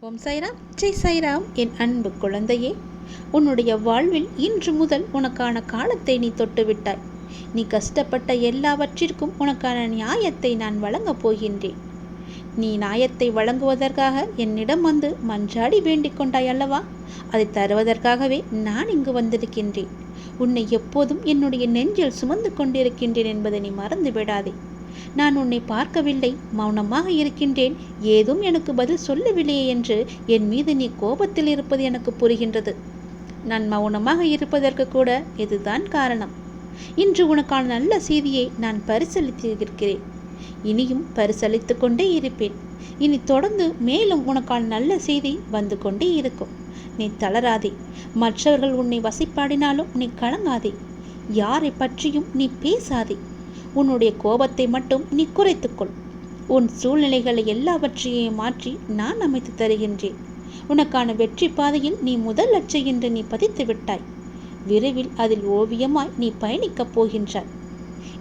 ஓம் சாய்ராம், ஜெய் சாய்ராம். என் அன்பு குழந்தையே, உன்னுடைய வாழ்வில் இன்று முதல் உனக்கான காலத்தை நீ தொட்டுவிட்டாய். நீ கஷ்டப்பட்ட எல்லாவற்றிற்கும் உனக்கான நியாயத்தை நான் வழங்கப் போகின்றேன். நீ நியாயத்தை வழங்குவதற்காக என்னிடம் வந்து மன்றாடி வேண்டிக் கொண்டாய் அல்லவா? அதை தருவதற்காகவே நான் இங்கு வந்திருக்கின்றேன். உன்னை எப்போதும் என்னுடைய நெஞ்சில் சுமந்து கொண்டிருக்கின்றேன் என்பதை நீ மறந்து விடாதே. நான் உன்னை பார்க்கவில்லை, மௌனமாக இருக்கின்றேன், ஏதும் எனக்கு பதில் சொல்லவில்லையே என்று என் மீது நீ கோபத்தில் இருப்பது எனக்கு புரிகின்றது. நான் மௌனமாக இருப்பதற்கு கூட இதுதான் காரணம். இன்று உனக்கான நல்ல செய்தியை நான் பரிசளித்திருக்கிறேன். இனியும் பரிசளித்து கொண்டே இருப்பேன். இனி தொடர்ந்து மேலும் உனக்கான நல்ல செய்தி வந்து கொண்டே இருக்கும். நீ தளராதே. மற்றவர்கள் உன்னை வசைப்பாடினாலும் நீ கலங்காதே. யாரை பற்றியும் நீ பேசாதே. உன்னுடைய கோபத்தை மட்டும் நீ குறைத்துக்கொள். உன் சூழ்நிலைகளை எல்லாவற்றையும் மாற்றி நான் அமைத்து தருகின்றேன். உனக்கான வெற்றி பாதையில் நீ முதல் லட்சை என்று நீ பதித்து விட்டாய். விரைவில் அதில் ஓவியமாய் நீ பயணிக்கப் போகின்றாய்.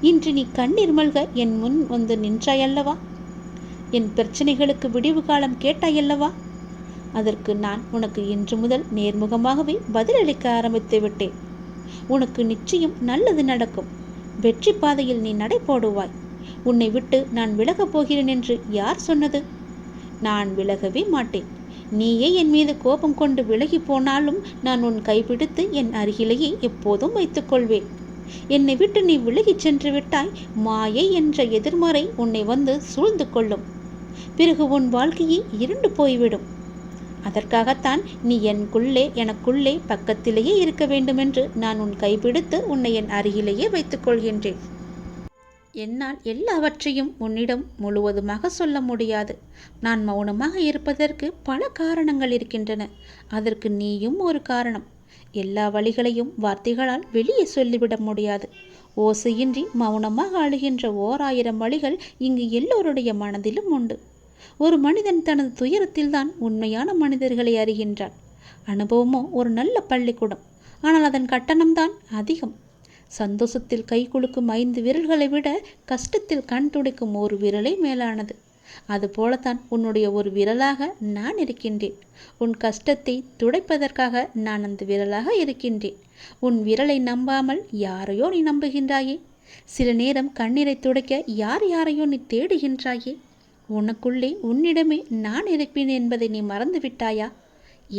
இன்று நீ கண்ணீர் மல்க என் முன் வந்து நின்றாயல்லவா? என் பிரச்சனைகளுக்கு விடிவு காலம் கேட்டாயல்லவா? அதற்கு நான் உனக்கு இன்று முதல் நேர்முகமாகவே பதிலளிக்க ஆரம்பித்து விட்டேன். உனக்கு நிச்சயம் நல்லது நடக்கும். வெற்றி பாதையில் நீ நடை போடுவாய். உன்னை விட்டு நான் விலகப் போகிறேன் என்று யார் சொன்னது? நான் விலகவே மாட்டேன். நீயே என் மீது கோபம் கொண்டு விலகி போனாலும் நான் உன் கைப்பிடித்து என் அருகிலேயே எப்போதும் வைத்துக்கொள்வேன். என்னை விட்டு நீ விலகிச் சென்று விட்டாய். மாயை என்ற எதிர்மறை உன்னை வந்து சூழ்ந்து கொள்ளும். பிறகு உன் வாழ்க்கையே இருண்டு போய்விடும். அதற்காகத்தான் நீ எனக்குள்ளே பக்கத்திலேயே இருக்க வேண்டுமென்று நான் உன் கைப்பிடித்து உன்னை என் அருகிலேயே வைத்துக் கொள்கின்றேன். என்னால் எல்லாவற்றையும் உன்னிடம் முழுவதுமாக சொல்ல முடியாது. நான் மௌனமாக இருப்பதற்கு பல காரணங்கள் இருக்கின்றன. அதற்கு நீயும் ஒரு காரணம். எல்லா வழிகளையும் வார்த்தைகளால் வெளியே சொல்லிவிட முடியாது. ஓசையின்றி மௌனமாக அழுகின்ற 1000 வழிகள் இங்கு எல்லோருடைய மனதிலும் உண்டு. ஒரு மனிதன் தனது துயரத்தில்தான் உண்மையான மனிதர்களை அறிகின்றான். அனுபவமோ ஒரு நல்ல பள்ளிக்கூடம். ஆனால் அதன் கட்டணம்தான் அதிகம். சந்தோஷத்தில் கை குலுக்கும் 5 விரல்களை விட கஷ்டத்தில் கண் துடைக்கும் ஒரு விரலே மேலானது. அதுபோலத்தான் உன்னுடைய ஒரு விரலாக நான் இருக்கின்றேன். உன் கஷ்டத்தை துடைப்பதற்காக நான் அந்த விரலாக இருக்கின்றேன். உன் விரலை நம்பாமல் யாரையோ நீ நம்புகின்றாயே. சில நேரம் கண்ணீரை துடைக்க யாரையோ நீ தேடுகின்றாயே. உனக்குள்ளே உன்னிடமே நான் இருப்பேன் என்பதை நீ மறந்து விட்டாயா?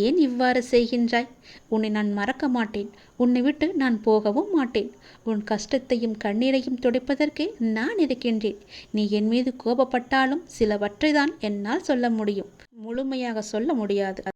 ஏன் இவ்வாறு செய்கின்றாய்? உன்னை நான் மறக்க மாட்டேன். உன்னை விட்டு நான் போகவும் மாட்டேன். உன் கஷ்டத்தையும் கண்ணீரையும் துடைப்பதற்கே நான் இருக்கின்றேன். நீ என் மீது கோபப்பட்டாலும் சிலவற்றை தான் என்னால் சொல்ல முடியும். முழுமையாக சொல்ல முடியாது.